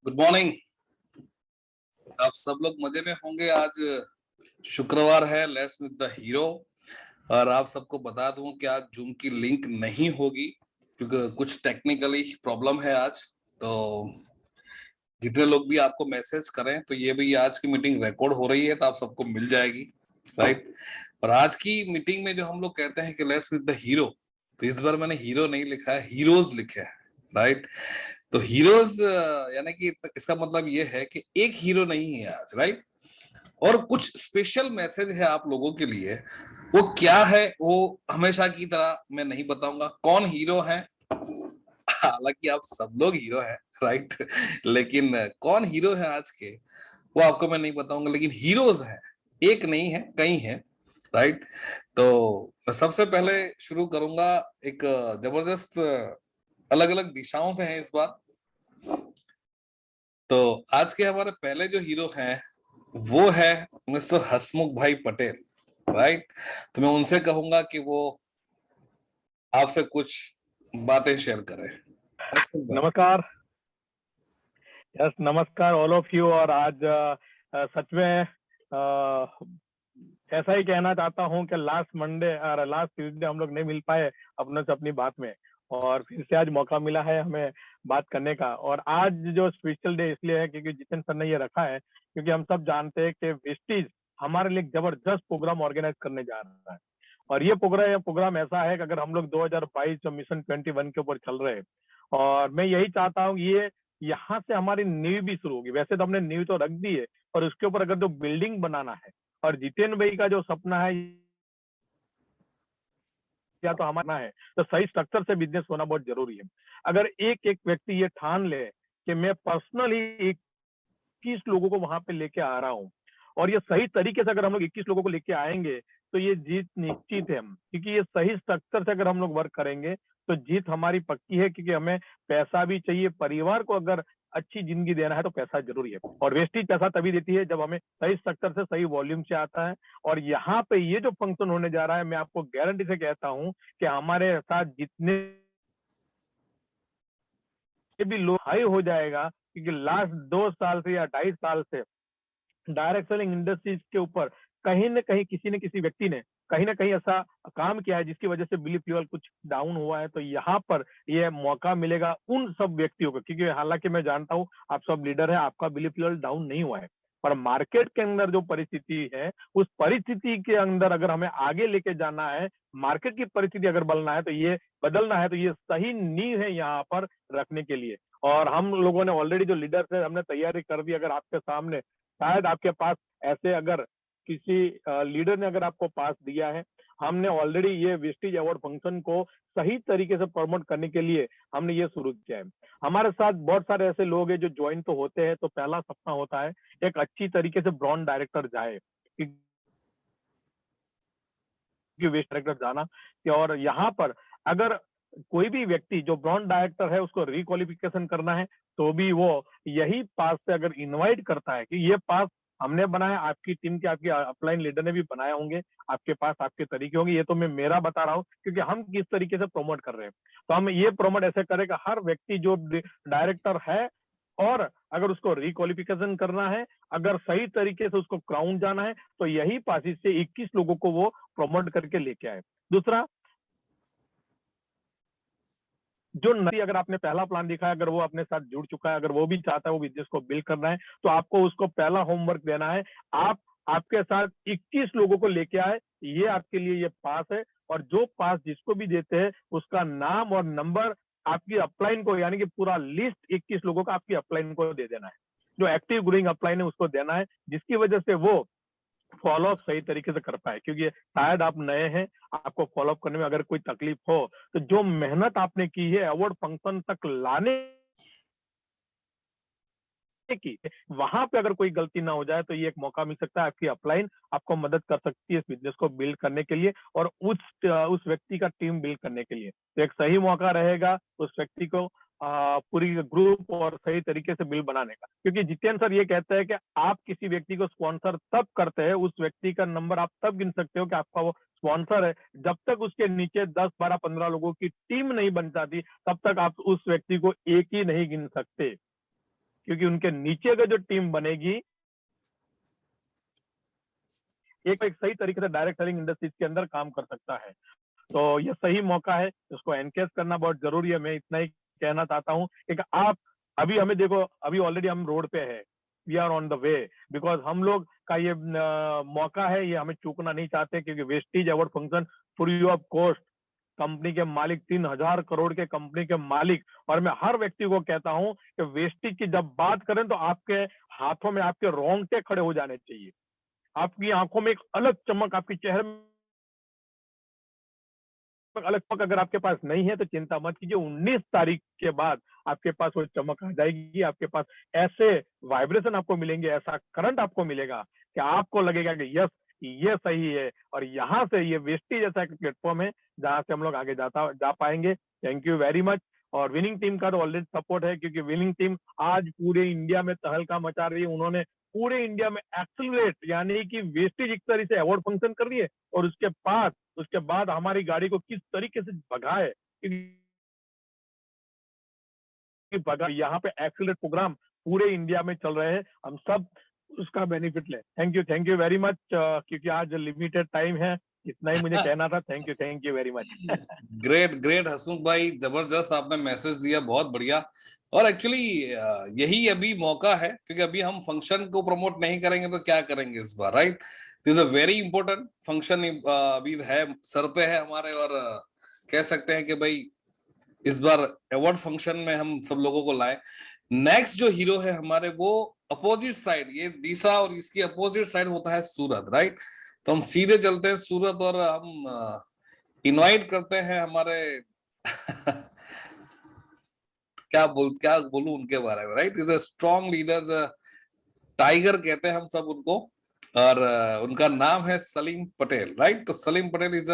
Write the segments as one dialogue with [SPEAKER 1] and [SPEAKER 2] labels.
[SPEAKER 1] Good morning. आप सब लोग मजे में होंगे। आज शुक्रवार है, लेट्स मीट द हीरो। और आप सबको बता दूं कि आज जूम की लिंक नहीं होगी क्योंकि कुछ टेक्निकली प्रॉब्लम है आज। तो जितने लोग भी आपको मैसेज करें तो ये भी आज की मीटिंग रिकॉर्ड हो रही है तो आप सबको मिल जाएगी, राइट। और आज की मीटिंग में जो हम लोग कहते हैं कि लेट्स मीट द हीरो, तो इस बार मैंने हीरो नहीं लिखा है, हीरोज लिखे हैं, राइट। तो हीरोज यानी कि इसका मतलब ये है कि एक हीरो नहीं है आज, राइट। और कुछ स्पेशल मैसेज है आप लोगों के लिए। वो क्या है वो हमेशा की तरह मैं नहीं बताऊंगा कौन हीरो है। हालांकि आप सब लोग हीरो हैं, राइट। लेकिन कौन हीरो है आज के वो आपको मैं नहीं बताऊंगा, लेकिन हीरोज हैं, एक नहीं है कई हैं, राइट। तो मैं सबसे पहले शुरू करूंगा एक जबरदस्त अलग अलग दिशाओं से है इस बार। तो आज के हमारे पहले जो हीरो हैं वो है मिस्टर हसमुख भाई पटेल, राइट। तो मैं उनसे कहूंगा कि वो आपसे कुछ बातें शेयर करें। हसमुख भाई।
[SPEAKER 2] नमस्कार। यस, नमस्कार ऑल ऑफ यू। और आज सच में ऐसा ही कहना चाहता हूं कि लास्ट मंडे और लास्ट ट्यूसडे हम लोग नहीं मिल पाए अपनों से अपनी बात में, और फिर से आज मौका मिला है हमें बात करने का। और आज जो स्पेशल डे इसलिए है क्योंकि जितेंद्र सर ने ये रखा है, क्योंकि हम सब जानते हैं कि वेस्टीज हमारे लिए जबरदस्त प्रोग्राम ऑर्गेनाइज करने जा रहा है। और ये प्रोग्राम ऐसा है कि अगर हम लोग 2022 जो मिशन 21 के ऊपर चल रहे हैं, और मैं यही चाहता हूँ ये यहाँ से हमारी नींव भी शुरू होगी। वैसे तो हमने नींव तो रख दी है, और उसके ऊपर अगर जो बिल्डिंग बनाना है, और जितेंद्र भाई का जो सपना है या तो हमारा है, तो सही स्ट्रक्चर से बिजनेस होना बहुत जरूरी है। अगर एक एक व्यक्ति ये ठान ले कि मैं पर्सनली 21 लोगों को वहां पे लेके आ रहा हूँ, और ये सही तरीके से अगर हम लोग 21 लोगों को लेके आएंगे तो ये जीत निश्चित है। क्योंकि ये सही स्ट्रक्चर से अगर हम लोग वर्क करेंगे तो जीत हमारी पक्की है। क्योंकि हमें पैसा भी चाहिए, परिवार को अगर अच्छी जिंदगी देना है तो पैसा जरूरी है। और वेस्टेज पैसा तभी देती है जब हमें सही स्ट्रक्चर से सही वॉल्यूम से आता है। और यहाँ पे ये जो फंक्शन होने जा रहा है, मैं आपको गारंटी से कहता हूँ कि हमारे साथ जितने भी लोग हाई हो जाएगा, क्योंकि लास्ट 2 साल से या 2.5 साल से डायरेक्ट सेलिंग इंडस्ट्रीज के ऊपर कहीं न कहीं किसी न किसी व्यक्ति ने कहीं ना कहीं ऐसा काम किया है जिसकी वजह से बिलीफ लेवल कुछ डाउन हुआ है। तो यहाँ पर ये मौका मिलेगा उन सब व्यक्तियों को, क्योंकि हालांकि मैं जानता हूँ आप सब लीडर है, आपका बिलीफ लेवल डाउन नहीं हुआ है, पर मार्केट के अंदर जो परिस्थिति है उस परिस्थिति के अंदर अगर हमें आगे लेके जाना है, मार्केट की परिस्थिति अगर बदलना है तो ये सही नींव है यहाँ पर रखने के लिए। और हम लोगों ने ऑलरेडी जो लीडर्स है हमने तैयारी कर दी। अगर आपके सामने शायद आपके पास ऐसे अगर किसी लीडर ने अगर आपको पास दिया है, हमने ऑलरेडी ये वेस्टेज अवार्ड फंक्शन को सही तरीके से प्रमोट करने के लिए हमने ये शुरू किया है। हमारे साथ बहुत सारे ऐसे लोग हैं जो ज्वाइन तो होते हैं, तो पहला सपना होता है एक अच्छी तरीके से ब्रांड डायरेक्टर जाए, वेस्ट डायरेक्टर जाना। और यहाँ पर अगर कोई भी व्यक्ति जो ब्रांड डायरेक्टर है उसको रिक्वालिफिकेशन करना है, तो भी वो यही पास से अगर इनवाइट करता है कि ये पास हमने बनाया, आपकी टीम के आपके अपलाइन लीडर ने भी बनाए होंगे, आपके पास आपके तरीके होंगे, ये तो मैं मेरा बता रहा हूँ क्योंकि हम किस तरीके से प्रमोट कर रहे हैं। तो हम ये प्रमोट ऐसे करें कि हर व्यक्ति जो डायरेक्टर है, और अगर उसको रिक्वालिफिकेशन करना है, अगर सही तरीके से उसको क्राउन जाना है, तो यही पास से 21 लोगों को वो प्रमोट करके लेके आए। दूसरा, जो नई अगर आपने पहला प्लान दिखा है, अगर वो अपने साथ जुड़ चुका है, अगर वो भी चाहता है वो बिजनेस को बिल्ड करना है, तो आपको उसको पहला होमवर्क देना है। आप आपके साथ 21 लोगों को लेके आए, ये आपके लिए ये पास है। और जो पास जिसको भी देते हैं उसका नाम और नंबर आपकी अपलाइन को, यानी कि पूरा लिस्ट 21 लोगों का आपकी अपलाइन को दे देना है। जो एक्टिव ग्रोइंग अपलाइन है उसको देना है, जिसकी वजह से वो फॉलोअप सही तरीके से कर पाए। क्योंकि शायद आप नए हैं, आपको फॉलोअप करने में अगर कोई तकलीफ हो, तो जो मेहनत आपने की है अवार्ड फंक्शन तक लाने की, वहां पे अगर कोई गलती ना हो जाए तो ये एक मौका मिल सकता है। आपकी अपलाइन आपको मदद कर सकती है इस बिजनेस को बिल्ड करने के लिए, और उस व्यक्ति का टीम बिल्ड करने के लिए। तो एक सही मौका रहेगा उस व्यक्ति को पूरी ग्रुप और सही तरीके से बिल बनाने का। क्योंकि जितेंद्र सर ये कहते हैं कि आप किसी व्यक्ति को स्पॉन्सर तब करते हैं, उस व्यक्ति का नंबर आप तब गिन सकते हो कि आपका वो स्पॉन्सर है, जब तक उसके नीचे 10 12 15 लोगों की टीम नहीं बन जाती, तब तक आप उस व्यक्ति को एक ही नहीं गिन सकते। क्योंकि उनके नीचे का जो टीम बनेगी एक सही तरीके से डायरेक्ट सेलिंग इंडस्ट्रीज के अंदर काम कर सकता है। तो ये सही मौका है, इसको एनकेज करना बहुत जरूरी है। मैं इतना ही कहना चाहता हूँ कि आप अभी हमें देखो, अभी ऑलरेडी हम रोड पे है, we are on the way, because हम लोग का ये मौका है, ये हमें चूकना नहीं चाहते, क्योंकि wastage award function free of cost, company के मालिक 3,000 करोड़ के कंपनी के मालिक, और मैं हर व्यक्ति को कहता हूं कि वेस्टेज की जब बात करें तो आपके हाथों में आपके रोंगटे खड़े हो जाने चाहिए, आपकी आंखों में एक अलग चमक, आपके चेहरे में अलग चमक अगर आपके पास नहीं है तो चिंता मत कीजिए, 19 तारीख के बाद आपके पास वो चमक आ जाएगी। आपके पास ऐसे वाइब्रेशन आपको मिलेंगे, ऐसा करंट आपको मिलेगा कि आपको लगेगा कि यस ये सही है, और यहाँ से ये वेस्टेज ऐसा एक प्लेटफॉर्म है जहां से हम लोग आगे जा पाएंगे। Thank you very much. और विनिंग टीम का तो ऑलरेडी सपोर्ट है, क्योंकि विनिंग टीम आज पूरे इंडिया में तहलका मचा रही है। उन्होंने पूरे इंडिया में एक्सेलरेट यानी कि वेस्टेज एक तरह से अवार्ड फंक्शन कर रही है, और उसके बाद हमारी गाड़ी को किस तरीके से भगाए, यहाँ पे एक्सेलरेट प्रोग्राम पूरे इंडिया में चल रहे हैं, हम सब उसका बेनिफिट लें। थैंक यू वेरी मच, क्योंकि आज लिमिटेड टाइम है, इतना ही मुझे कहना था। Thank you very much.
[SPEAKER 1] Great Hasmukh bhai, जबरदस्त आपने मैसेज दिया, बहुत बढ़िया। और एक्चुअली यही अभी मौका है, क्योंकि अभी हम फंक्शन को प्रमोट नहीं करेंगे तो क्या करेंगे इस बार, right? This a very important function अभी है, सर पे है हमारे, और कह सकते हैं कि भाई इस बार अवार्ड फंक्शन में हम सब लोगों को लाए। नेक्स्ट जो हीरो है हमारे, वो अपोजिट साइड, ये दिशा और इसकी अपोजिट साइड होता है सूरत, राइट? तो हम सीधे चलते हैं सूरत, और हम इनवाइट करते हैं हमारे क्या बोलूं उनके बारे में, right? Is a strong leader, tiger कहते हैं हम सब उनको, और उनका नाम है सलीम पटेल, राइट? तो Salim Patel is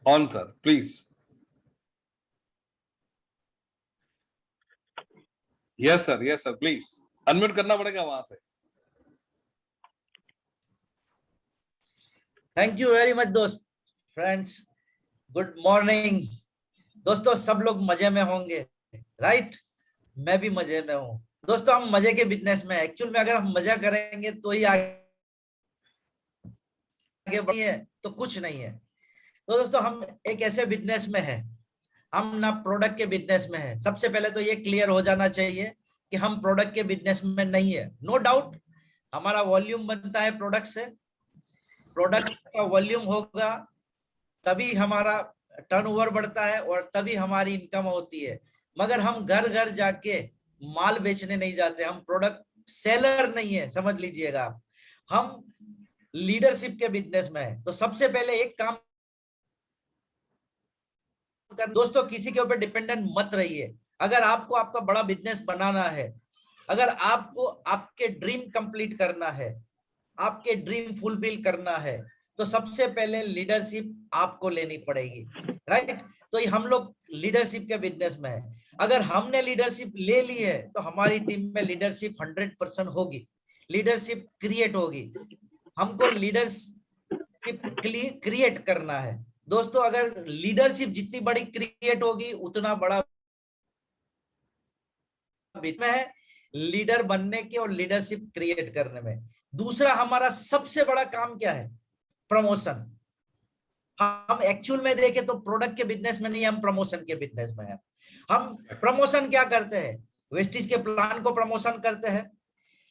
[SPEAKER 1] on sir, please. Yes sir, please unmute करना पड़ेगा वहां से।
[SPEAKER 3] थैंक यू वेरी मच दोस्त, फ्रेंड्स, गुड मॉर्निंग दोस्तों। सब लोग मजे में होंगे, राइट? मैं भी मजे में हूँ दोस्तों। हम मजे के बिजनेस में, एक्चुअल में अगर हम मजा करेंगे तो ही आगे बढ़े, तो कुछ नहीं है। तो दोस्तों हम एक ऐसे बिजनेस में है, हम ना प्रोडक्ट के बिजनेस में है। सबसे पहले तो ये क्लियर हो जाना चाहिए कि हम प्रोडक्ट के बिजनेस में नहीं है। नो डाउट हमारा वॉल्यूम बनता है प्रोडक्ट से, प्रोडक्ट का वॉल्यूम होगा तभी हमारा टर्नओवर बढ़ता है और तभी हमारी इनकम होती है। मगर हम घर घर जाके माल बेचने नहीं जाते, हम प्रोडक्ट सेलर नहीं है, समझ लीजिएगा आप। हम लीडरशिप के बिजनेस में है। तो सबसे पहले एक काम दोस्तों, किसी के ऊपर डिपेंडेंट मत रहिए। अगर आपको आपका बड़ा बिजनेस बनाना है, अगर आपको आपके ड्रीम कंप्लीट करना है, आपके ड्रीम फुलफिल करना है, तो सबसे पहले लीडरशिप आपको लेनी पड़ेगी, राइट? तो हम लोग लीडरशिप के बिजनेस में है। अगर हमने लीडरशिप ले ली है तो हमारी टीम में लीडरशिप 100% होगी, लीडरशिप क्रिएट होगी। हमको लीडरशिप क्रिएट करना है दोस्तों। अगर लीडरशिप जितनी बड़ी क्रिएट होगी उतना बड़ा में है लीडर बनने के और लीडरशिप क्रिएट करने में। दूसरा हमारा सबसे बड़ा काम क्या है? प्रमोशन। हम एक्चुअल में देखें तो प्रोडक्ट के बिजनेस में नहीं, हम प्रमोशन के बिजनेस में है। हम प्रमोशन क्या करते हैं? वेस्टेज के प्लान को प्रमोशन करते हैं,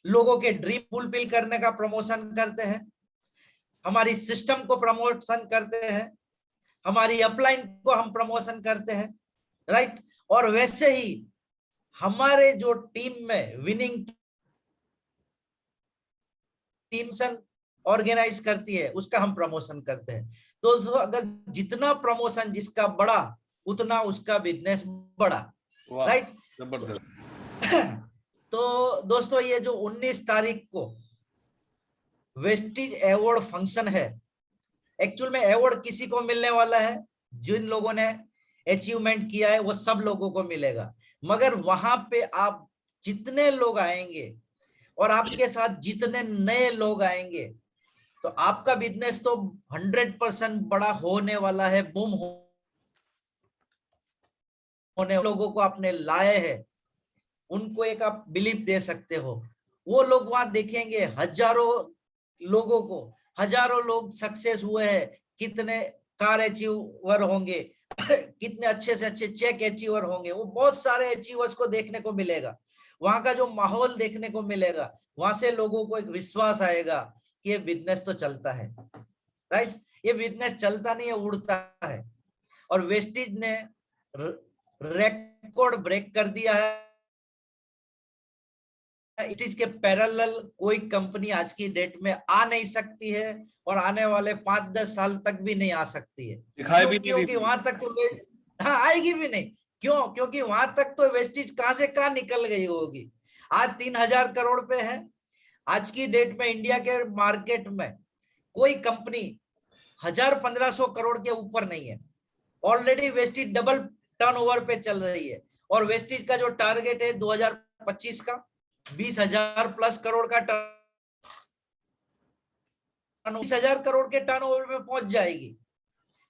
[SPEAKER 3] लोगों के ड्रीम फुलफिल करने का प्रमोशन करते हैं, हमारी सिस्टम को प्रमोशन करते हैं, हमारी अपलाइन को हम प्रमोशन करते हैं, राइट? और वैसे ही हमारे जो टीम में विनिंग टीम ऑर्गेनाइज करती है उसका हम प्रमोशन करते हैं। तो अगर जितना प्रमोशन जिसका बड़ा उतना उसका बिजनेस बड़ा, राइट?
[SPEAKER 1] जबरदस्त।
[SPEAKER 3] तो दोस्तों ये जो 19 तारीख को वेस्टेज अवार्ड फंक्शन है, एक्चुअल में अवार्ड किसी को मिलने वाला है? जिन लोगों ने अचीवमेंट किया है वो सब लोगों को मिलेगा। मगर वहां पे आप जितने लोग आएंगे और आपके साथ जितने नए लोग आएंगे तो आपका बिजनेस तो 100% बड़ा होने वाला है, बूम होने। लोगों को आपने लाए हैं उनको एक आप बिलीफ दे सकते हो। वो लोग वहां देखेंगे हजारों लोगों को, हजारों लोग सक्सेस हुए हैं, कितने कार अचीवर होंगे, कितने अच्छे से अच्छे चेक अचीवर होंगे, वो बहुत सारे अचीवर्स को देखने को मिलेगा। वहां का जो माहौल देखने को मिलेगा, वहां से लोगों को एक विश्वास आएगा कि ये बिजनेस तो चलता है, राइट। ये बिजनेस चलता नहीं है, उड़ता है। और वेस्टिज ने रिकॉर्ड ब्रेक कर दिया है। वेस्टिज के पैरेलल कोई कंपनी आज की डेट में आ नहीं सकती है, और आने वाले 5-10 साल तक भी नहीं आ सकती है।
[SPEAKER 1] दिखाई भी नहीं
[SPEAKER 3] क्योंकि वहां तक तो हाँ, आएगी भी नहीं। क्यों? क्योंकि वहां तक तो वेस्टिज कहां से कहां निकल गई होगी। आज 3000 करोड़ पे है। आज की डेट में इंडिया के मार्केट में कोई कंपनी 1000-1500 करोड़ के ऊपर नहीं है। ऑलरेडी वेस्टिज डबल टर्नओवर पे चल रही है, और वेस्टिज का जो टारगेट है 2025 का 20,000 प्लस करोड़ का 20,000 करोड़ के टर्नओवर में पहुंच जाएगी।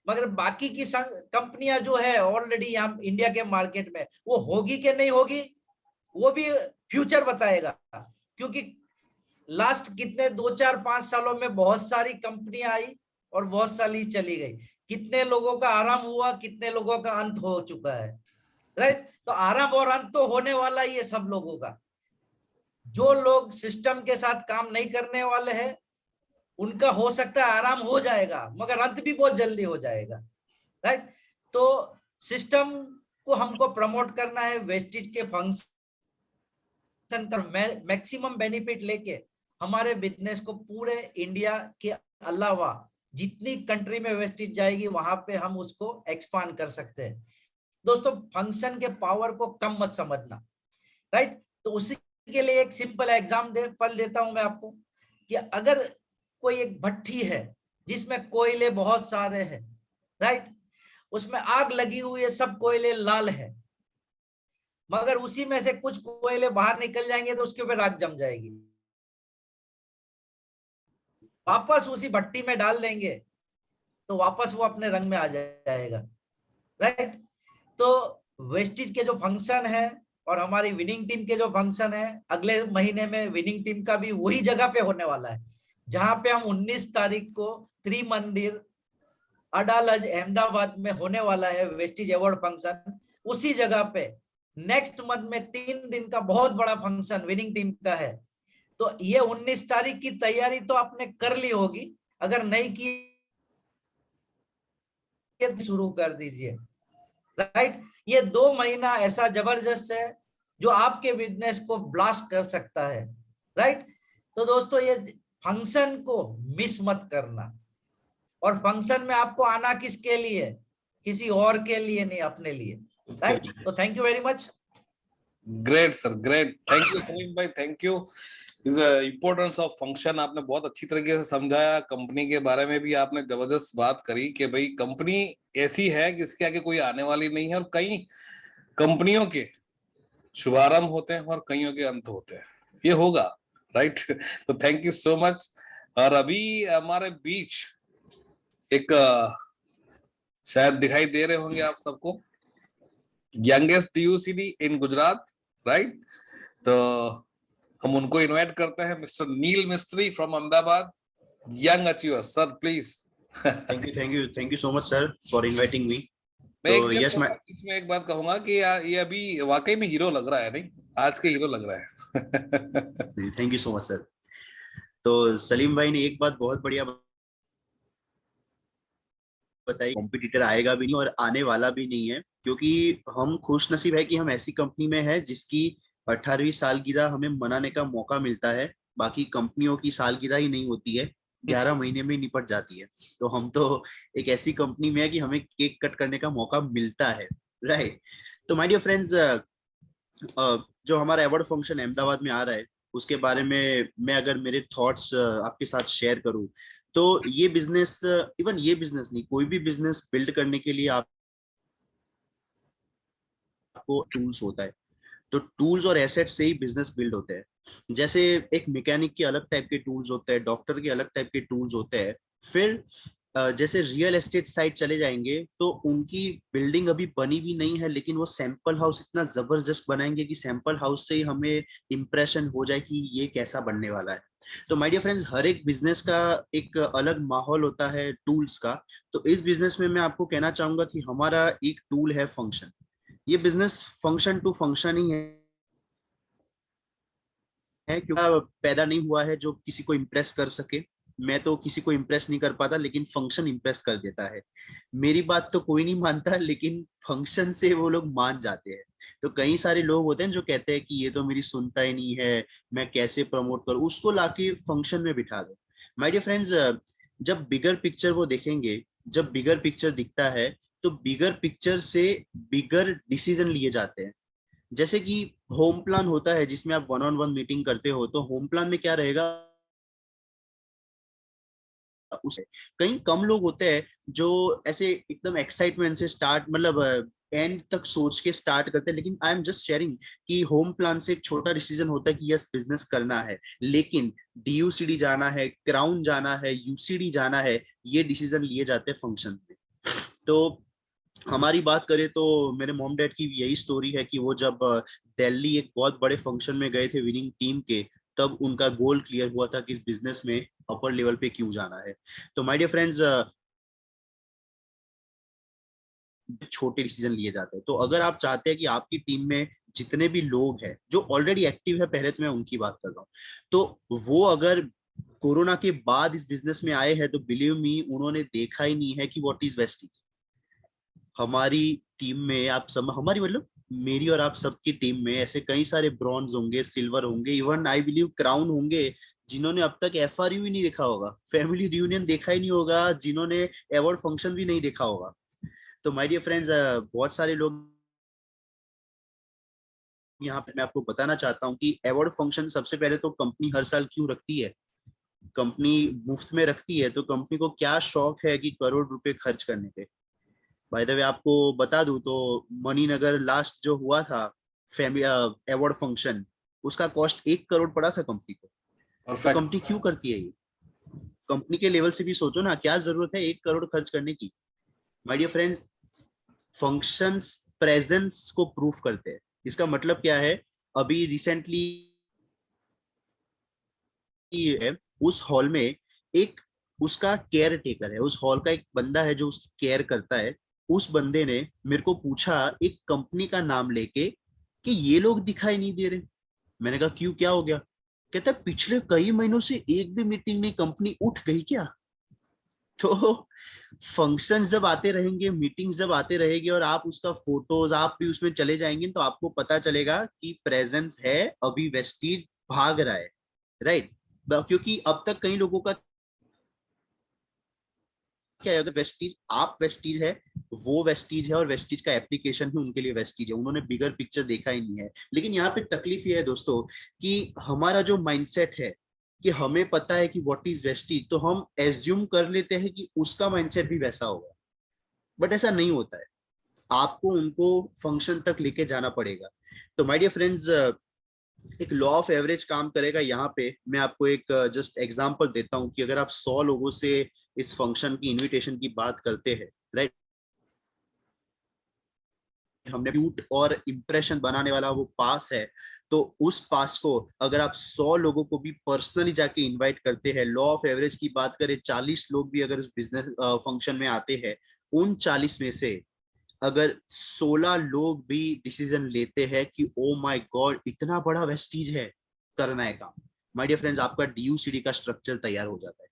[SPEAKER 3] मगर बाकी की कंपनियां जो है ऑलरेडी यहाँ इंडिया के मार्केट में, वो होगी कि नहीं होगी, वो भी फ्यूचर बताएगा। क्योंकि लास्ट कितने 2-4-5 सालों में बहुत सारी कंपनियां आई और बहुत सारी चली गई। कितने लोगों का आराम हुआ, कितने लोगों का अंत हो चुका है, राइट। तो आराम और अंत तो होने वाला ही है सब लोगों का। जो लोग सिस्टम के साथ काम नहीं करने वाले हैं, उनका हो सकता है आराम हो जाएगा, मगर अंत भी बहुत जल्दी हो जाएगा, राइट। तो सिस्टम को हमको प्रमोट करना है, वेस्टिज के फंक्शन का मैक्सिमम बेनिफिट लेके हमारे बिजनेस को पूरे इंडिया के अलावा जितनी कंट्री में वेस्टिज जाएगी वहां पे हम उसको एक्सपांड कर सकते हैं। दोस्तों, फंक्शन के पावर को कम मत समझना, राइट। तो उसी के लिए एक सिंपल एग्जाम्पल देता हूं मैं आपको, कि अगर कोई एक भट्टी है जिसमें कोयले बहुत सारे हैं, राइट, उसमें आग लगी हुई है, सब कोयले लाल है, मगर उसी में से कुछ कोयले बाहर निकल जाएंगे तो उसके ऊपर आग जम जाएगी। वापस उसी भट्टी में डाल देंगे तो वापस वो अपने रंग में आ जाएगा, राइट। तो वेस्टिज के जो फंक्शन है और हमारी विनिंग टीम के जो फंक्शन है, अगले महीने में विनिंग टीम का भी वही जगह पे होने वाला है, जहां पे हम 19 तारीख को त्रिमंदिर अडालज अहमदाबाद में होने वाला है वेस्टिज अवार्ड फंक्शन। उसी जगह पे नेक्स्ट मंथ में 3 दिन का बहुत बड़ा फंक्शन विनिंग टीम का है। तो ये 19 तारीख की तैयारी तो आपने कर ली होगी, अगर नहीं की शुरू कर दीजिए, राइट। ये 2 महीना ऐसा जबरदस्त है जो आपके बिजनेस को ब्लास्ट कर सकता है, राइट। तो दोस्तों, ये फंक्शन को मिस मत करना। और फंक्शन में आपको आना किसके लिए? किसी और के लिए नहीं, अपने लिए, राइट। तो thank you very much.
[SPEAKER 1] Great sir, great, thank you Salim bhai, thank you. Is importance of function आपने बहुत अच्छी तरीके से समझाया। कंपनी के बारे में भी आपने जबरदस्त बात करी कि भाई कंपनी ऐसी है कि इसके आगे कोई आने वाली नहीं है, और कई कंपनियों के शुभारंभ होते हैं और कईयों के अंत होते हैं, ये होगा, राइट। तो थैंक यू सो मच। और अभी हमारे बीच एक शायद दिखाई दे रहे होंगे आप सबको, यंगेस्ट DUCD इन गुजरात, राइट। तो हम उनको इनवाइट करते हैं, मिस्टर नील मिस्त्री from Ahmedabad, young achiever. Sir please.
[SPEAKER 4] Thank you so much sir for inviting me.
[SPEAKER 1] मैं इसमें एक बात कहूंगा कि ये अभी वाकई में हीरो लग रहा है, नहीं आज के हीरो लग रहा है।
[SPEAKER 4] Thank you so much sir. तो सलीम भाई ने एक बात बहुत बढ़िया बताई, कॉम्पिटिटर आएगा भी नहीं और आने वाला भी नहीं है, क्योंकि हम खुश नसीब है कि हम ऐसी कंपनी में है जिसकी 18वीं सालगिरह हमें मनाने का मौका मिलता है। बाकी कंपनियों की सालगिरह ही नहीं होती है, 11 महीने में निपट जाती है। तो हम तो एक ऐसी कंपनी में है कि हमें केक कट करने का मौका मिलता है, राइट। तो माय डियर फ्रेंड्स, जो हमारा अवार्ड फंक्शन अहमदाबाद में आ रहा है उसके बारे में मैं अगर मेरे थॉट्स आपके साथ शेयर करूं, तो ये बिजनेस, इवन ये बिजनेस नहीं, कोई भी बिजनेस बिल्ड करने के लिए आपको टूल्स होता है। तो टूल्स और एसेट्स से ही बिजनेस बिल्ड होते हैं। जैसे एक मैकेनिक के अलग टाइप के टूल्स होते हैं, डॉक्टर के अलग टाइप के टूल्स होते हैं, फिर जैसे रियल एस्टेट साइट चले जाएंगे तो उनकी बिल्डिंग अभी बनी भी नहीं है, लेकिन वो सैंपल हाउस इतना जबरदस्त बनाएंगे कि सैंपल हाउस से ही हमें इंप्रेशन हो जाए कि ये कैसा बनने वाला है। तो माय डियर फ्रेंड्स, हर एक बिजनेस का एक अलग माहौल होता है टूल्स का। तो इस बिजनेस में मैं आपको कहना चाहूंगा कि हमारा एक टूल है फंक्शन। ये बिजनेस फंक्शन टू फंक्शन ही है, क्योंकि पैदा नहीं हुआ है जो किसी को इम्प्रेस कर सके। मैं तो किसी को इम्प्रेस नहीं कर पाता, लेकिन फंक्शन इम्प्रेस कर देता है। मेरी बात तो कोई नहीं मानता, लेकिन फंक्शन से वो लोग मान जाते हैं। तो कई सारे लोग होते हैं जो कहते हैं कि ये तो मेरी सुनता ही नहीं है, मैं कैसे प्रमोट करूं, उसको लाके फंक्शन में बिठा दो। माय डियर फ्रेंड्स, जब बिगर पिक्चर वो देखेंगे, जब बिगर पिक्चर दिखता है, तो बिगर पिक्चर से बिगर डिसीजन लिए जाते हैं। जैसे कि होम प्लान होता है जिसमें आप वन ऑन वन मीटिंग करते हो, तो होम प्लान में क्या रहेगा, उसे कहीं कम लोग होते हैं जो ऐसे एकदम एक्साइटमेंट से स्टार्ट, मतलब एंड तक सोच के स्टार्ट करते हैं। लेकिन आई एम जस्ट शेयरिंग कि होम प्लान से एक छोटा डिसीजन होता है कि यस बिजनेस करना है, लेकिन डीयूसीडी जाना है, क्राउन जाना है, यूसीडी जाना है, ये डिसीजन लिए जाते हैं फंक्शन में। तो हमारी बात करें तो मेरे मॉम डैड की यही स्टोरी है कि वो जब दिल्ली एक बहुत बड़े फंक्शन में गए थे विनिंग टीम के, तब उनका गोल क्लियर हुआ था कि इस बिजनेस में अपर लेवल पे क्यों जाना है। तो माय डियर फ्रेंड्स, छोटे डिसीजन लिए जाते हैं। तो अगर आप चाहते हैं कि आपकी टीम में जितने भी लोग हैं जो ऑलरेडी एक्टिव है, पहले तो मैं उनकी बात कर रहा हूँ, तो वो अगर कोरोना के बाद इस बिजनेस में आए हैं, तो बिलीव मी, उन्होंने देखा ही नहीं है कि व्हाट इज वेस्टेज। हमारी टीम में आप सब, हमारी मतलब मेरी और आप सबकी टीम में ऐसे कई सारे ब्रॉन्ज होंगे, सिल्वर होंगे, इवन आई बिलीव क्राउन होंगे, जिन्होंने अब तक एफआरयू ही नहीं देखा होगा, फैमिली रियूनियन देखा ही नहीं होगा, जिन्होंने अवार्ड फंक्शन भी नहीं देखा होगा। तो माय डियर फ्रेंड्स, बहुत सारे लोग यहाँ पे मैं आपको बताना चाहता हूँ कि अवार्ड फंक्शन सबसे पहले तो कंपनी हर साल क्यों रखती है। कंपनी मुफ्त में रखती है तो कंपनी को क्या शौक है कि करोड़ रुपए खर्च करने के। बाय द वे आपको बता दूं तो मणिनगर लास्ट जो हुआ था फैमिली अवार्ड फंक्शन, उसका कॉस्ट 1 करोड़ पड़ा था कंपनी को। तो
[SPEAKER 1] परफेक्ट।
[SPEAKER 4] कंपनी क्यों करती है ये? कंपनी के लेवल से भी सोचो ना, क्या जरूरत है 1 करोड़ खर्च करने की। My dear friends, functions presence को प्रूफ करते हैं। इसका मतलब क्या है, अभी रिसेंटली है, उस हॉल में एक उसका केयर टेकर है, उस हॉल का एक बंदा है जो उसकी केयर करता है। उस बंदे ने मेरे को पूछा एक कंपनी का नाम लेके कि ये लोग दिखाई नहीं दे रहे। मैंने कहा क्यों, क्या हो गया? कहता है पिछले कई महीनों से एक भी मीटिंग नहीं, कंपनी उठ गई क्या? तो फंक्शंस जब आते रहेंगे, मीटिंग्स जब आते रहेंगे और आप उसका फोटोज आप भी उसमें चले जाएंगे, तो आपको पता चलेगा कि प्रेजेंस है, अभी वेस्टीज भाग रहा है, राइट। क्योंकि अब तक कई लोगों का क्या है, अगर वेस्टीज, आप वेस्टीज है, वो वेस्टीज है, और वेस्टीज का एप्लीकेशन भी उनके लिए वेस्टीज है, उन्होंने बिगर पिक्चर देखा ही नहीं है। लेकिन यहाँ पे तकलीफ ये है दोस्तों कि हमारा जो माइंडसेट है कि हमें पता है कि व्हाट इज वेस्टीज, तो हम एज्यूम कर लेते हैं कि उसका माइंडसेट भी वैसा होगा। बट ऐसा नहीं होता है, आपको उनको फंक्शन तक लेके जाना पड़ेगा। तो माय डियर फ्रेंड्स, एक लॉ ऑफ एवरेज काम करेगा यहाँ पे। मैं आपको एक जस्ट एग्जांपल देता हूँ कि अगर आप 100 लोगों से इस फंक्शन की इनविटेशन की बात करते हैं, राइट, हमने क्यूट और इंप्रेशन बनाने वाला वो पास है, तो उस पास को अगर आप 100 लोगों को भी पर्सनली जाके इनवाइट करते हैं, लॉ ऑफ एवरेज की बात करें, 40 लोग भी अगर उस बिजनेस फंक्शन में आते हैं, उन 40 में से अगर 16 लोग भी डिसीजन लेते हैं कि ओ माय गॉड इतना बड़ा वेस्टीज है, करना है काम, माय डियर फ्रेंड्स, आपका डीयूसीडी का स्ट्रक्चर तैयार हो जाता है।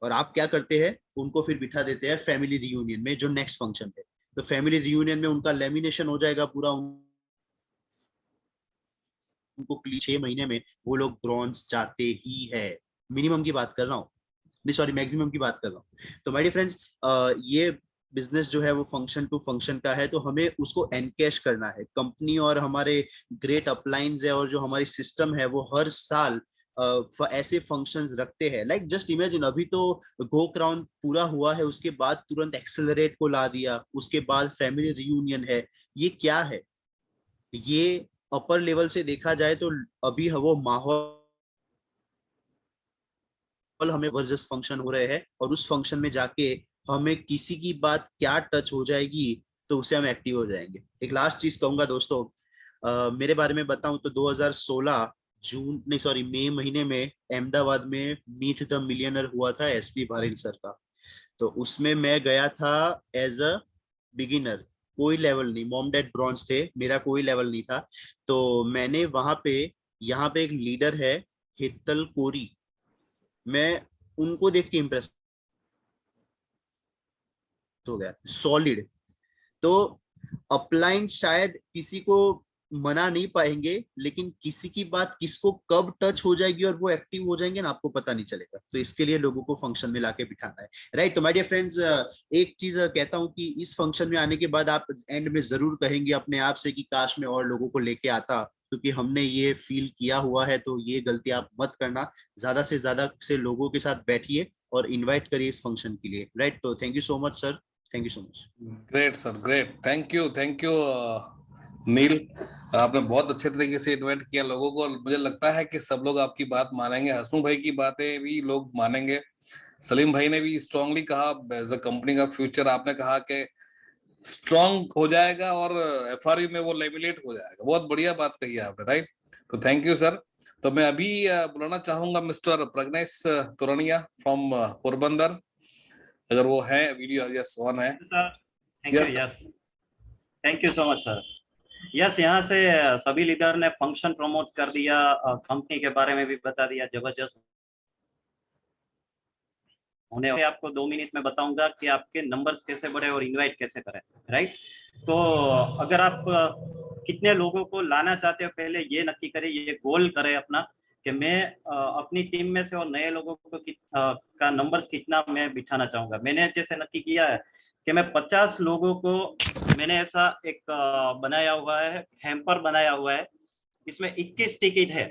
[SPEAKER 4] और आप क्या करते हैं, उनको फिर बिठा देते हैं फैमिली रियूनियन में जो नेक्स्ट फंक्शन है। तो फैमिली रियूनियन में उनका लेमिनेशन हो जाएगा पूरा, उनको 6 महीने में वो लोग ब्रॉन्ज जाते ही है। मिनिमम की बात कर रहा हूँ, नहीं सॉरी, मैक्सिमम की बात कर रहा हूँ। तो माय डियर फ्रेंड्स, ये बिजनेस जो है वो फंक्शन टू फंक्शन का है, तो हमें उसको एनकैश करना है। कंपनी और हमारे ग्रेट अपलाइंस है और जो हमारी सिस्टम है वो हर साल ऐसे फंक्शंस रखते हैं। लाइक जस्ट इमेजिन, अभी तो गो क्राउन पूरा हुआ है, उसके बाद तुरंत एक्सेलरेट को ला दिया, उसके बाद फैमिली रियूनियन है। ये क्या है? ये अपर लेवल से देखा जाए तो अभी वो माहौल हमें जबरदस्त फंक्शन हो रहे हैं और उस फंक्शन में जाके हमें किसी की बात क्या टच हो जाएगी तो उसे हम एक्टिव हो जाएंगे। एक लास्ट चीज कहूंगा दोस्तों, मेरे बारे में बताऊं तो 2016 जून नहीं सॉरी मई महीने में अहमदाबाद में मीट द मिलियनर हुआ था एसपी भारेल सर का। तो उसमें मैं गया था एज अ बिगिनर, कोई लेवल नहीं, मॉम डैड ब्रॉन्ज थे, मेरा कोई लेवल नहीं था। तो मैंने वहां पे, यहाँ पे एक लीडर है हितल कोरी, मैं उनको देख के इम्प्रेस हो गया, सॉलिड। तो अपलाइन शायद किसी को मना नहीं पाएंगे, लेकिन किसी की बात किसको कब टच हो जाएगी और वो एक्टिव हो जाएंगे ना, आपको पता नहीं चलेगा। तो इसके लिए लोगों को फंक्शन में लाके बिठाना है, राइट। तो माय डियर फ्रेंड्स, एक चीज कहता हूं कि इस फंक्शन में आने के बाद आप एंड में जरूर कहेंगे अपने आप से कि काश मैं और लोगों को लेके आता, क्योंकि हमने ये फील किया हुआ है। तो ये गलती आप मत करना, ज्यादा से ज्यादा से लोगों के साथ बैठिए और इन्वाइट करिए इस फंक्शन के लिए, राइट। तो thank you so much sir, thank you so much.
[SPEAKER 1] Great sir, great, thank you Neel. आपने बहुत अच्छे तरीके से इन्वाइट किया लोगों को और मुझे लगता है कि सब लोग आपकी बात मानेंगे। हसनू भाई की बातें भी लोग मानेंगे। सलीम भाई ने भी स्ट्रांगली कहा एज अ कंपनी का फ्यूचर आपने कहा कि स्ट्रांग हो जाएगा और एफआरयू में वो लेमिनेट हो जाएगा। बहुत बढ़िया बात कही है आपने, राइट। तो थैंक यू सर। तो मैं अभी बुलाना चाहूंगा मिस्टर प्रज्ञेश तोरनिया फ्रॉम पोरबंदर, अगर वो है, वीडियो यस ऑन है।
[SPEAKER 5] Thank you. Yes, thank you so much sir. Yes, यहाँ से सभी लीडर ने फंक्शन प्रमोट कर दिया, कंपनी के बारे में भी बता दिया, जबरदस्त होने। आपको 2 मिनट में बताऊंगा कि आपके नंबर्स कैसे बढ़े और इनवाइट कैसे करें, राइट। तो अगर आप कितने लोगों को लाना चाहते हो, पहले ये नक्की करें, ये गोल करें अपना कि मैं अपनी टीम में से और नए लोगों को का नंबर्स कितना मैं बिठाना चाहूंगा। मैंने जैसे नक्की किया है कि मैं 50 लोगों को, मैंने ऐसा एक बनाया हुआ है, हैम्पर बनाया हुआ है, इसमें 21 टिकट है।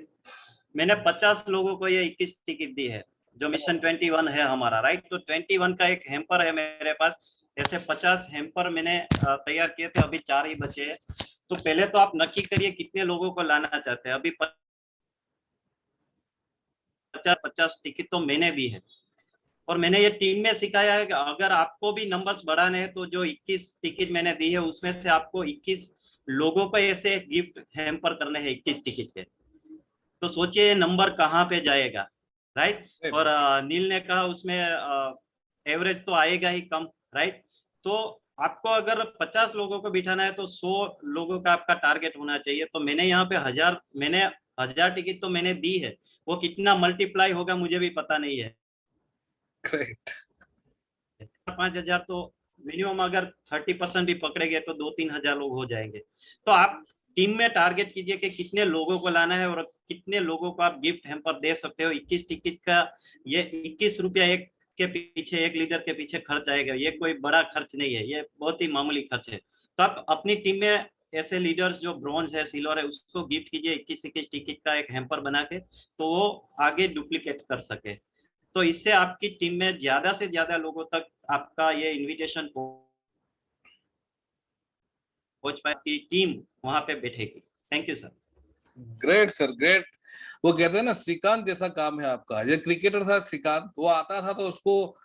[SPEAKER 5] मैंने 50 लोगों को ये 21 टिकट दी है, जो मिशन 21 है हमारा, राइट। तो 21 का एक हैम्पर है मेरे पास। ऐसे 50 हैम्पर मैंने तैयार किए थे, अभी 4 ही बचे हैं। तो पहले तो आप नक्की करिए कितने लोगों को लाना चाहते हैं। अभी 50 टिकट तो मैंने दी है और मैंने ये टीम में सिखाया है कि अगर आपको भी नंबर्स बढ़ाने हैं तो जो 21 टिकट मैंने दी है उसमें से आपको 21 लोगों को ऐसे गिफ्ट हैम्पर करने हैं 21 टिकट के। तो सोचिए नंबर कहाँ पे जाएगा, राइट। और नील ने कहा उसमें एवरेज तो आएगा ही कम, राइट। तो आपको अगर 50 लोगों को बिठाना है तो 100 लोगों का आपका टारगेट होना चाहिए। तो मैंने यहाँ पे 1000 टिकट तो मैंने दी है, वो कितना मल्टीप्लाई होगा मुझे भी पता नहीं है।
[SPEAKER 1] ग्रेट।
[SPEAKER 5] 5000 तो मिनिमम अगर 30% भी पकड़ेंगे तो 2-3 हजार लोग हो जाएंगे। तो आप टीम में टारगेट कीजिए कि कितने लोगों को लाना है और कितने लोगों को आप गिफ्ट हैम्पर दे सकते हो। 21 टिकट का ये 21 रुपया एक के पीछे, एक लीडर के पीछे खर्च आएगा। ये कोई बड़ा खर्च नहीं है, ये बहुत ही मामूली खर्च है। तो आप अपनी टीम में ऐसे लीडर्स जो ब्रॉन्ज है, सिल्वर है, उसको गिफ्ट कीजिए 21 टिकट का एक हैम्पर बना के, तो वो आगे डुप्लीकेट कर सके। तो इससे आपकी टीम में ज्यादा से ज्यादा लोगों तक आपका ये इनविटेशन पहुंच पाए, की टीम वहां पे बैठेगी। Thank you sir.
[SPEAKER 1] Great sir, great. वो कहते हैं ना, श्रीकांत जैसा काम है आपका। ये क्रिकेटर था श्रीकांत, वो आता था तो उसको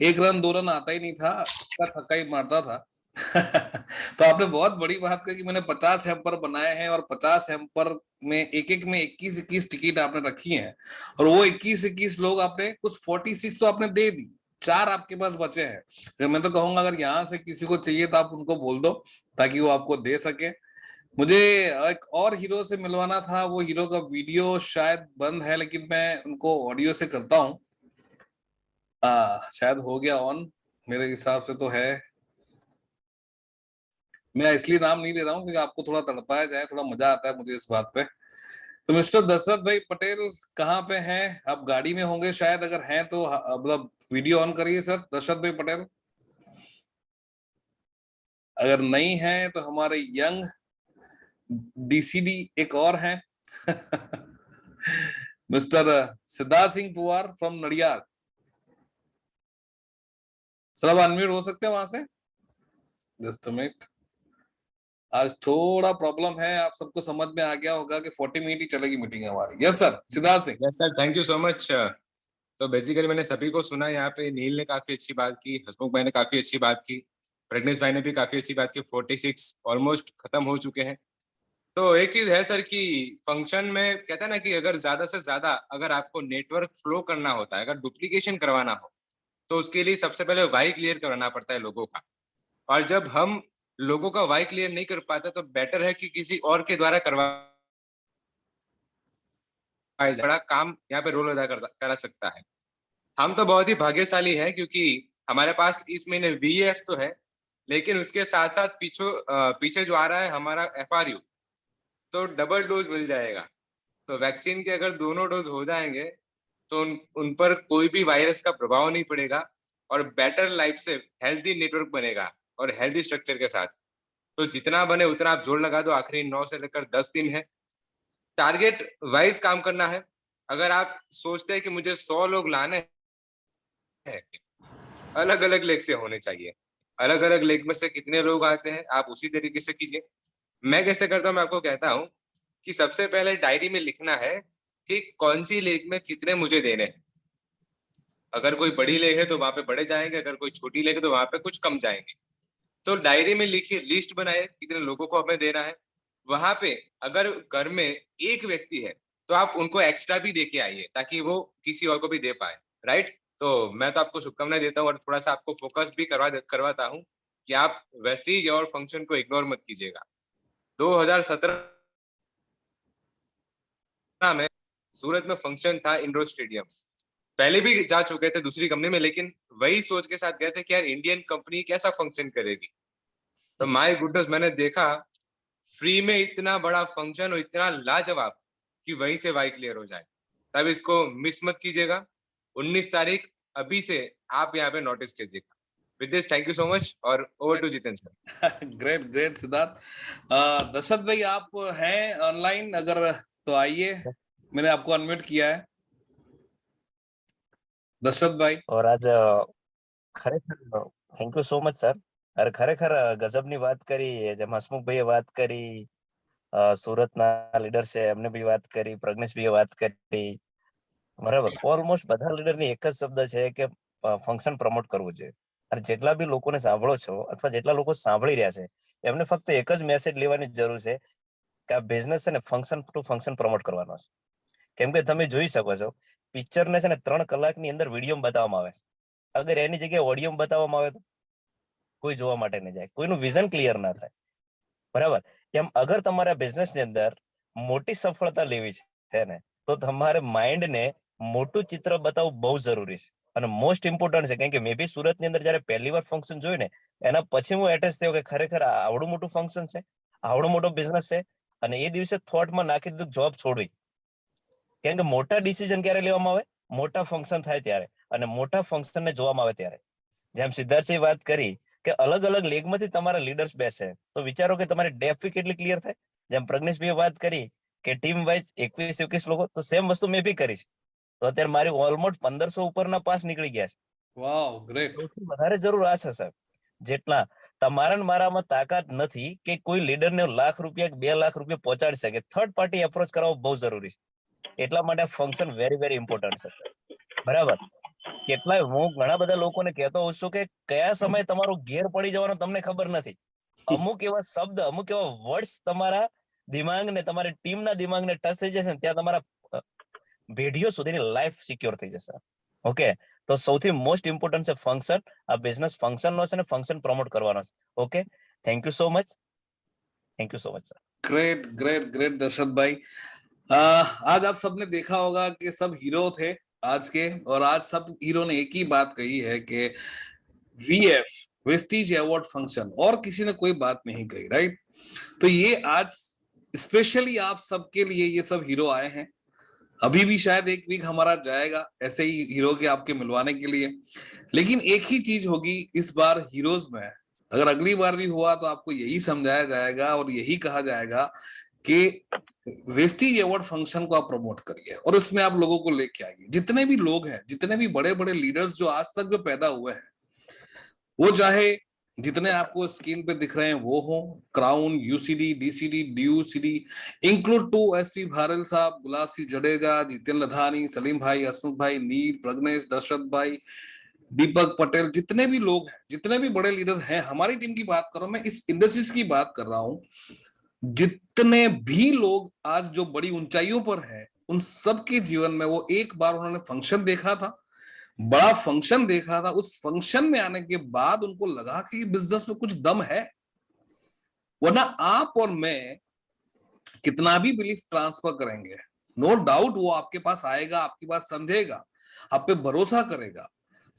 [SPEAKER 1] 1 रन 2 रन आता ही नहीं था, थक्का ही मारता था। तो आपने बहुत बड़ी बात कही कि मैंने 50 हैम्पर बनाए हैं और 50 हैम्पर में एक में 21 टिकट आपने रखी हैं और वो 21 लोग आपने, कुछ 46 तो आपने दे दी, 4 आपके पास बचे हैं। तो मैं तो कहूंगा अगर यहाँ से किसी को चाहिए तो आप उनको बोल दो ताकि वो आपको दे सके। मुझे एक और हीरो से मिलवाना था, वो हीरो का वीडियो शायद बंद है, लेकिन मैं उनको ऑडियो से करता हूँ। शायद हो गया ऑन, मेरे हिसाब से तो है। मैं इसलिए नाम नहीं ले रहा हूँ क्योंकि आपको थोड़ा तड़पाया जाए, थोड़ा मजा आता है मुझे इस बात पे। तो मिस्टर दशरथ भाई पटेल कहाँ पे हैं? आप गाड़ी में होंगे शायद, अगर हैं तो मतलब वीडियो ऑन करिए सर, दशरथ भाई पटेल। अगर नहीं है तो हमारे यंग डीसीडी एक और हैं mister Siddharth Singh Puwar from Nadiad. सब अनम्यूट हो सकते हैं वहां से? जस्ट अ मिनट, आज थोड़ा प्रॉब्लम है, आप सबको समझ में आ गया होगा कि 40 मिनट ही चलेगी मीटिंग हमारी। Yes sir, Siddharth Singh.
[SPEAKER 6] Yes, sir. Thank you so much. तो बेसिकली मैंने सभी को सुना, यहाँ पे नील ने काफी अच्छी बात की, हसमुख भाई ने काफी अच्छी बात की, प्रज्ञेश भाई ने भी काफी अच्छी बात की। 46 ऑलमोस्ट खत्म हो चुके हैं। तो एक चीज है सर कि फंक्शन में कहते हैं ना कि अगर ज्यादा से ज्यादा अगर आपको नेटवर्क फ्लो करना होता है, अगर डुप्लीकेशन करवाना हो, तो उसके लिए सबसे पहले वाई क्लियर करवाना पड़ता है लोगों का। और जब हम लोगों का वाई क्लियर नहीं कर पाते तो बेटर है कि किसी और के द्वारा करवाया जाए। बड़ा काम यहाँ पे रोल अदा करा सकता है। हम तो बहुत ही भाग्यशाली हैं क्योंकि हमारे पास इस महीने वीएफ तो है, लेकिन उसके साथ साथ पीछे जो आ रहा है हमारा एफआरयू, तो डबल डोज मिल जाएगा। तो वैक्सीन के अगर दोनों डोज हो जाएंगे तो उन पर कोई भी वायरस का प्रभाव नहीं पड़ेगा और बेटर लाइफ से हेल्दी नेटवर्क बनेगा और हेल्दी स्ट्रक्चर के साथ। तो जितना बने उतना आप जोड़ लगा दो। आखिरी 9 से लेकर 10 दिन है, टारगेट वाइज काम करना है। अगर आप सोचते हैं कि मुझे 100 लोग लाने हैं, अलग अलग लेग से होने चाहिए। अलग अलग लेग में से कितने लोग आते हैं आप उसी तरीके से कीजिए। मैं कैसे करता हूँ मैं आपको कहता हूँ कि सबसे पहले डायरी में लिखना है कि कौन सी लेग में कितने मुझे देने हैं। अगर कोई बड़ी लेग है तो वहां पे बड़े जाएंगे, अगर कोई छोटी लेग है तो वहां पे कुछ कम जाएंगे। तो डायरी में लिखिए, लिस्ट बनाए कितने लोगों को हमें देना है। वहां पे अगर घर में एक व्यक्ति है तो आप उनको एक्स्ट्रा भी दे के आइए ताकि वो किसी और को भी दे पाए, राइट। तो मैं तो आपको शुभकामनाएं देता हूँ और थोड़ा सा आपको फोकस भी करवाता हूँ कि आप वेस्टीज और फंक्शन को इग्नोर मत कीजिएगा। 2017 में सूरत में फंक्शन था इंडोर स्टेडियम, पहले भी जा चुके थे दूसरी कंपनी में, लेकिन वही सोच के साथ गए थे कि यार इंडियन कंपनी कैसा फंक्शन करेगी। तो माय गुडनेस, मैंने देखा फ्री में इतना बड़ा फंक्शन और इतना लाजवाब कि वहीं से वाई क्लियर हो जाए। तब इसको मिस मत कीजिएगा। 19 तारीख अभी से आप यहाँ पे नोटिस कीजिएगा। With this thank you so much और over to Jiten sir.
[SPEAKER 1] Great great Siddharth. Dashrath bhai आप हैं ऑनलाइन, अगर तो आइए, मैंने आपको अनम्यूट किया है दशरथ भाई।
[SPEAKER 7] और आज ખરેખર thank you so much sir. અરે ખરેખર ગજબની વાત કરી. જેમ હસમુખભાઈએ વાત કરી, સુરતના લીડર છે એમને બી વાત કરી, પ્રજ્ઞેશભાઈએ વાત કરી, બરાબર. ઓલમોસ્ટ બધા લીડરની એક જ શબ્દ છે કે ફંક્શન પ્રમોટ કરવું જોઈએ. અને જેટલા બી લોકોને સાંભળો છો અથવા જેટલા લોકો સાંભળી રહ્યા છે એમને ફક્ત એક જ મેસેજ લેવાની જરૂર છે કે આ બિઝનેસ છે ને ફંક્શન ટુ ફંક્શન પ્રમોટ કરવાનો છે. કેમ કે તમે જોઈ શકો છો પિક્ચરને છે ને 3 કલાકની અંદર વિડીયો બતાવવામાં આવે છે. અગર એની જગ્યાએ ઓડિયો બતાવવામાં આવે તો કોઈ જોવા માટે નહીં જાય, કોઈનું વિઝન ક્લિયર ના થાય, બરાબર. એમ અગર તમારા બિઝનેસની અંદર મોટી સફળતા લેવી છે ને તો તમારે માઇન્ડને મોટું ચિત્ર બતાવવું બહુ જરૂરી છે અને મોસ્ટ ઇમ્પોર્ટન્ટ છે. કારણ કે મેં બી સુરતની અંદર જ્યારે પહેલી વાર ફંક્શન જોયું ને એના પછી હું એટેચ થયો કે ખરેખર આવડું મોટું ફંક્શન છે, આવડો મોટો બિઝનેસ છે. અને એ દિવસે થોટમાં નાખી દીધું જોબ છોડવી. કેમ કે મોટા ડિસિઝન ક્યારે લેવામાં આવે? મોટા ફંક્શન થાય ત્યારે અને મોટા ફંક્શનને જોવામાં આવે ત્યારે. જેમ સિદ્ધાર્થજીએ વાત કરી કે અલગ અલગ લેગમાંથી તમારા લીડર્સ બેસે તો વિચારો કે તમારી ડેપ્થ કેટલી ક્લિયર થાય. જેમ પ્રજ્ઞેશભાઈએ વાત કરી કે ટીમ વાઇઝ 21 લોકો, તો સેમ વસ્તુ મેં બી કરી છે. તો અત્યારે મારી ઓલમોસ્ટ 1500 ઉપરના પાસ નીકળી ગયા છે.
[SPEAKER 1] વાવ, ગ્રેટ.
[SPEAKER 7] સૌથી વધારે જરૂર આ છે સાહેબ. જેટલા તમારા ને મારામાં તાકાત નથી કે કોઈ લીડરને ₹1,00,000 કે ₹2,00,000 પહોંચાડી શકે. થર્ડ પાર્ટી એપ્રોચ કરાવવો બહુ જરૂરી છે. એટલા માટે ફંક્શન વેરી વેરી ઇમ્પોર્ટન્ટ છે, બરાબર. કેટલાય હું ઘણા બધા લોકોને કહેતો હોઉં છું કે કયા સમયે તમારો ગેર પડી જવાનો તમને ખબર નથી. અમુક એવા શબ્દ, અમુક એવા વર્ડ્સ તમારા દિમાગને, તમારી ટીમના દિમાગને ટચ થઈ જશે ને ત્યાં તમારા પેઢીઓ સુધીની લાઈફ સિક્યોર થઈ જશે. ઓકે, તો સૌથી મોસ્ટ ઇમ્પોર્ટન્ટ છે ફંક્શન. આ બિઝનેસ ફંક્શનનો છે ને ફંક્શન પ્રમોટ કરવાનો છે. Okay, thank you so much. Thank you so much sir.
[SPEAKER 1] Great great great Dashrath bhai. आज आप सबने देखा होगा कि सब हीरो थे आज के, और आज सब हीरो ने एक ही बात कही है कि वीएफ, वेस्टीज अवार्ड फंक्शन, और किसी ने कोई बात नहीं कही, राइट। तो ये आज स्पेशली आप सबके लिए ये सब हीरो आए हैं। अभी भी शायद एक वीक हमारा जाएगा ऐसे ही हीरो के आपके मिलवाने के लिए, लेकिन एक ही चीज होगी इस बार हीरोज में। अगर अगली बार भी हुआ तो आपको यही समझाया जाएगा और यही कहा जाएगा कि वेस्टीज अवार्ड फंक्शन को आप प्रमोट करिए और उसमें आप लोगों को लेके आइए। जितने भी लोग हैं, जितने भी बड़े बड़े लीडर्स जो आज तक जो पैदा हुए हैं, वो चाहे जितने आपको स्क्रीन पे दिख रहे हैं वो हो, crown, UCD, DCD, DUCD, include to SP Bharal sahab, Gulab Singh Jadeja, Jitendra Ladhani, Salim भाई, हसमुख भाई, नील, प्रज्ञेश, दशरथ भाई, दीपक पटेल, जितने भी लोग हैं, जितने भी बड़े लीडर हैं, हमारी टीम की बात करो, मैं इस इंडस्ट्रीज की बात कर रहा हूं, जितने भी लोग आज जो बड़ी ऊंचाइयों पर हैं, उन सबके जीवन में वो एक बार उन्होंने फंक्शन देखा था, बड़ा फंक्शन देखा था, उस फंक्शन में आने के बाद उनको लगा कि बिजनेस में कुछ दम है। वरना आप और मैं कितना भी बिलीफ ट्रांसफर करेंगे, नो डाउट वो आपके पास आएगा, आपकी बात समझेगा, आप पे भरोसा करेगा,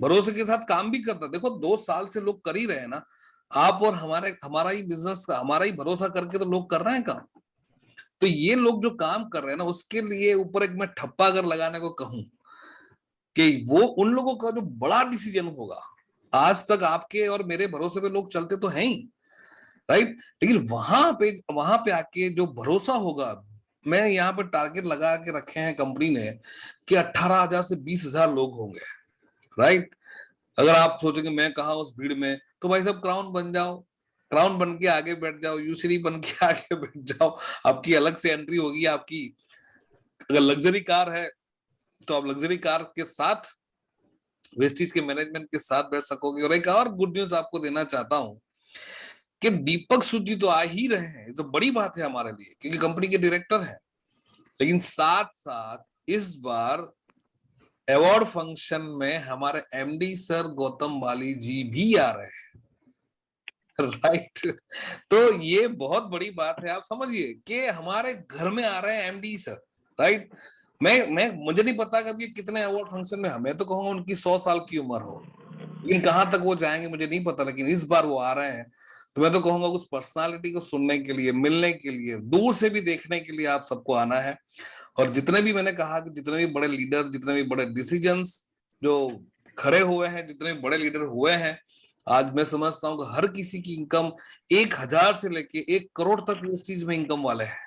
[SPEAKER 1] भरोसे के साथ काम भी करता। देखो 2 साल से लोग कर ही रहे हैं ना, आप और हमारा ही बिजनेस का, हमारा ही भरोसा करके तो लोग कर रहे हैं काम। तो ये लोग जो काम कर रहे हैं ना, उसके लिए ऊपर एक मैं ठप्पा अगर लगाने को कहूं कि वो उन लोगों का जो बड़ा डिसीजन होगा, आज तक आपके और मेरे भरोसे पे लोग चलते तो हैं ही, राइट, लेकिन वहां पे आके जो भरोसा होगा, मैं यहाँ पे टारगेट लगा के रखे हैं कंपनी ने कि 18,000 से 20,000 लोग होंगे, राइट। अगर आप सोचेंगे मैं कहा उस भीड़ में, तो भाई साहब क्राउन बन जाओ, क्राउन बन के आगे बैठ जाओ, यूसीडी बन के आगे बैठ जाओ, आपकी अलग से एंट्री होगी। आपकी अगर लग्जरी कार है तो आप लग्जरी कार के साथ, वेस्टीज के मैनेजमेंट के साथ बैठ सकोगे। और एक और गुड न्यूज आपको देना चाहता हूं कि दीपक सूद जी तो आ ही रहे हैं, तो बड़ी बात है हमारे लिए, क्योंकि कंपनी के डायरेक्टर हैं, लेकिन साथ साथ इस बार अवार्ड फंक्शन में हमारे एमडी सर गौतम बाली जी भी आ रहे हैं, राइट। तो ये बहुत बड़ी बात है, आप समझिए कि हमारे घर में आ रहे हैं एमडी सर, राइट। मुझे नहीं पता कभी कितने अवार्ड फंक्शन में, हमें तो कहूंगा उनकी 100 साल की उम्र हो, लेकिन कहां तक वो जाएंगे मुझे नहीं पता, लेकिन इस बार वो आ रहे हैं, तो मैं तो कहूंगा उस पर्सनालिटी को सुनने के लिए, मिलने के लिए, दूर से भी देखने के लिए आप सबको आना है। और जितने भी मैंने कहा कि जितने भी बड़े लीडर, जितने भी बड़े डिसीजंस जो खड़े हुए हैं, जितने भी बड़े लीडर हुए हैं, आज मैं समझता हूँ कि हर किसी की इनकम 1,000 से लेके 1 करोड़ तक इस चीज में इनकम वाले हैं,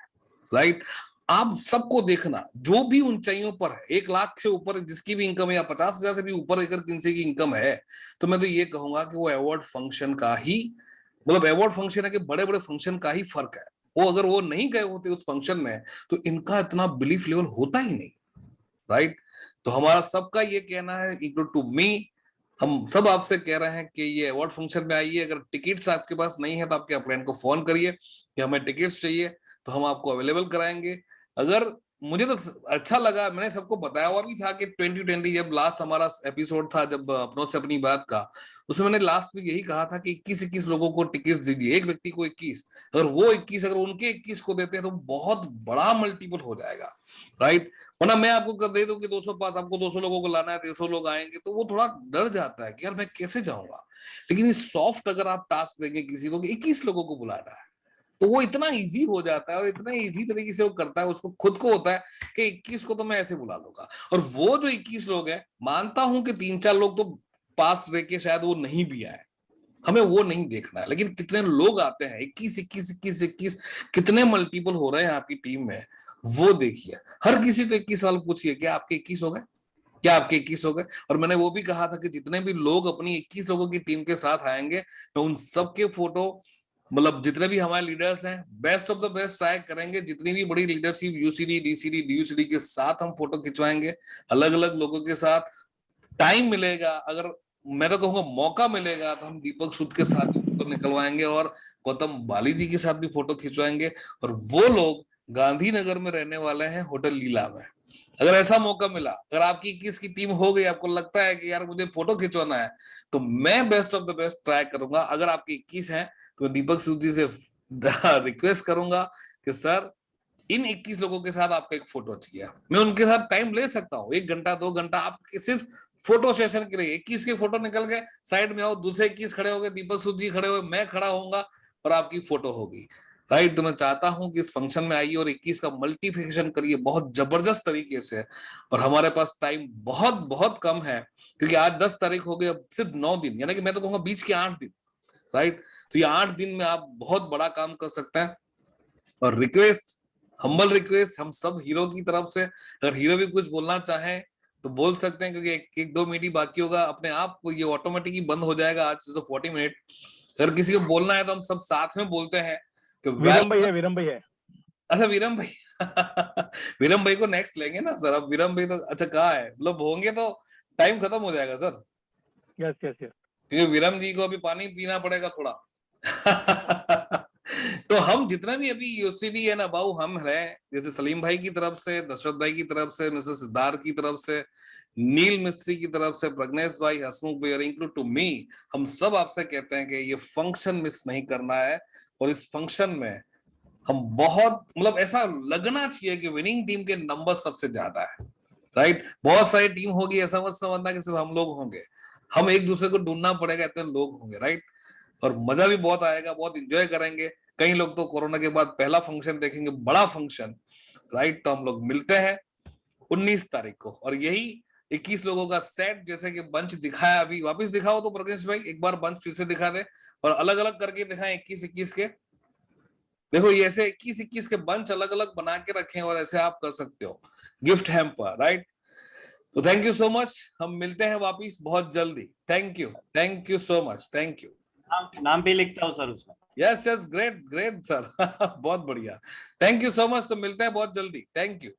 [SPEAKER 1] राइट। आप सबको देखना, जो भी ऊंचाइयों पर है, 1 लाख से ऊपर जिसकी भी इनकम है, या 50,000 से भी ऊपर अगर किसी की इनकम है, तो मैं तो ये कहूंगा कि वो अवार्ड फंक्शन का ही, मतलब अवार्ड फंक्शन है कि बड़े बड़े फंक्शन का ही फर्क है। वो अगर वो नहीं गए होते उस फंक्शन में, तो इनका इतना बिलीफ लेवल होता ही नहीं, राइट। तो हमारा सबका ये कहना है, इक्वल टू मी, हम सब आपसे कह रहे हैं कि ये अवार्ड फंक्शन में आइए। अगर टिकट्स आपके पास नहीं है तो आपके अपलाइन को फोन करिए कि हमें टिकट्स चाहिए, तो हम आपको अवेलेबल कराएंगे। अगर मुझे तो अच्छा लगा, मैंने सबको बताया हुआ भी था कि 2020 जब लास्ट हमारा एपिसोड था, जब अपनों से अपनी बात का, उसमें मैंने लास्ट में यही कहा था कि 21 लोगों को टिकट दीजिए, एक व्यक्ति को 21, अगर वो 21 अगर उनके 21 को देते हैं तो बहुत बड़ा मल्टीपल हो जाएगा, राइट। वरना मैं आपको कर दे दूं कि 200 पास, आपको 200 लोगों को लाना है, 300 लोग आएंगे, तो वो थोड़ा डर जाता है कि यार मैं कैसे जाऊंगा। लेकिन ये सॉफ्ट अगर आप टास्क देंगे किसी को कि 21 लोगों को बुलाना है, तो वो इतना इजी हो जाता है और इतना इजी तरीके से वो करता है, उसको खुद को होता है कि 21 को तो मैं ऐसे बुला लूंगा। और वो जो 21 लोग हैं, मानता हूं कि 3-4 लोग तो पास रह के शायद वो नहीं भी आए, हमें वो नहीं देखना है, लेकिन कितने लोग आते हैं, 21 कितने मल्टीपल हो रहे हैं आपकी टीम में, वो देखिए। हर किसी को 21 साल पूछिए क्या आपके 21 हो गए, क्या आपके 21 हो गए। और मैंने वो भी कहा था कि जितने भी लोग अपनी 21 लोगों की टीम के साथ आएंगे, मैं उन सबके फोटो, मतलब जितने भी हमारे लीडर्स हैं, best of the best try करेंगे। जितनी भी बड़ी लीडरशिप यूसीडी, डीसीडी, डीयूसीडी के साथ हम फोटो खिंचवाएंगे, अलग अलग लोगों के साथ। टाइम मिलेगा, अगर मैं तो कहूंगा मौका मिलेगा, तो हम दीपक सूद के साथ भी फोटो निकलवाएंगे और गौतम बाली जी के साथ भी फोटो खिंचवाएंगे। और वो लोग गांधीनगर में रहने वाले हैं, होटल लीला में। अगर ऐसा मौका मिला, अगर आपकी 21 की टीम हो गई, आपको लगता है कि यार मुझे फोटो खिंचवाना है, तो मैं best of the best try करूंगा। अगर आपकी 21 है तो दीपक सूद जी से रिक्वेस्ट करूंगा कि सर इन 21 लोगों के साथ आपका एक फोटो चाहिए। मैं उनके साथ टाइम ले सकता हूँ, 1 घंटा 2 घंटा, आप सिर्फ फोटो सेशन के लिए। 21 के फोटो निकल गए, साइड में आओ, दूसरे 21 खड़े हो गए, दीपक सूद जी खड़े हुए, मैं खड़ा होऊंगा और आपकी फोटो होगी, राइट। तो मैं चाहता हूं कि इस फंक्शन में आइए और 21 का मल्टीप्लिकेशन करिए बहुत जबरदस्त तरीके से। और हमारे पास टाइम बहुत बहुत कम है, क्योंकि आज 10 तारीख हो गई, अब सिर्फ 9 दिन, यानी कि मैं तो कहूंगा बीच के 8 दिन, राइट। तो ये 8 दिन में आप बहुत बड़ा काम कर सकते हैं। और रिक्वेस्ट, हम्बल रिक्वेस्ट हम सब हीरो की तरफ से, अगर हीरो भी कुछ बोलना चाहें तो बोल सकते हैं, क्योंकि 1-2 मिनट ही बाकी होगा, अपने आप ये ऑटोमेटिकली बंद हो जाएगा आज से 40 मिनट। अगर किसी को बोलना है तो हम सब साथ में बोलते हैं कि
[SPEAKER 2] विरम भाई है, विरम भाई है।
[SPEAKER 1] अच्छा विरम भाई विरम भाई को नेक्स्ट लेंगे ना सर। अब विरम भाई तो अच्छा कहाँ है, मतलब होंगे तो टाइम खत्म हो जाएगा सर,
[SPEAKER 2] यस यस यस।
[SPEAKER 1] क्योंकि विरम जी को अभी पानी पीना पड़ेगा थोड़ा। तो हम जितना भी अभी यूसीडी है ना बाबू, हम हैं जैसे सलीम भाई की तरफ से, दशरथ भाई की तरफ से, मिस्टर सिद्धार्थ की तरफ से, नील मिस्त्री की तरफ से, प्रज्ञेश भाई, हसमुख भाई और इंक्लूड टू मी, हम सब आपसे कहते हैं कि ये फंक्शन मिस नहीं करना है। और इस फंक्शन में हम बहुत मतलब ऐसा लगना चाहिए कि विनिंग टीम के नंबर सबसे ज्यादा है, राइट। बहुत सारी टीम होगी, ऐसा मत समझना कि सिर्फ हम लोग होंगे, हम एक दूसरे को ढूंढना पड़ेगा, इतने लोग होंगे, राइट। और मजा भी बहुत आएगा, बहुत इंजॉय करेंगे। कई लोग तो कोरोना के बाद पहला फंक्शन देखेंगे, बड़ा फंक्शन, राइट। तो हम लोग मिलते हैं 19 तारीख को, और यही 21 लोगों का सेट, जैसे कि बंच दिखाया अभी, वापस दिखाओ तो प्रज्ञेश भाई एक बार बंच फिर से दिखा दे, और अलग अलग करके दिखाएं 21-21 के। देखो ये ऐसे 21-21 के बंच अलग अलग बना के रखें, और ऐसे आप कर सकते हो गिफ्ट हैम्पर, राइट। तो थैंक यू सो मच, हम मिलते हैं वापिस बहुत जल्दी। Thank you so much, thank you.
[SPEAKER 5] नाम भी लिखता हूँ सर उसमें।
[SPEAKER 1] Yes yes, great great sir बहुत बढ़िया, थैंक यू सो मच। तो मिलते हैं बहुत जल्दी, थैंक यू।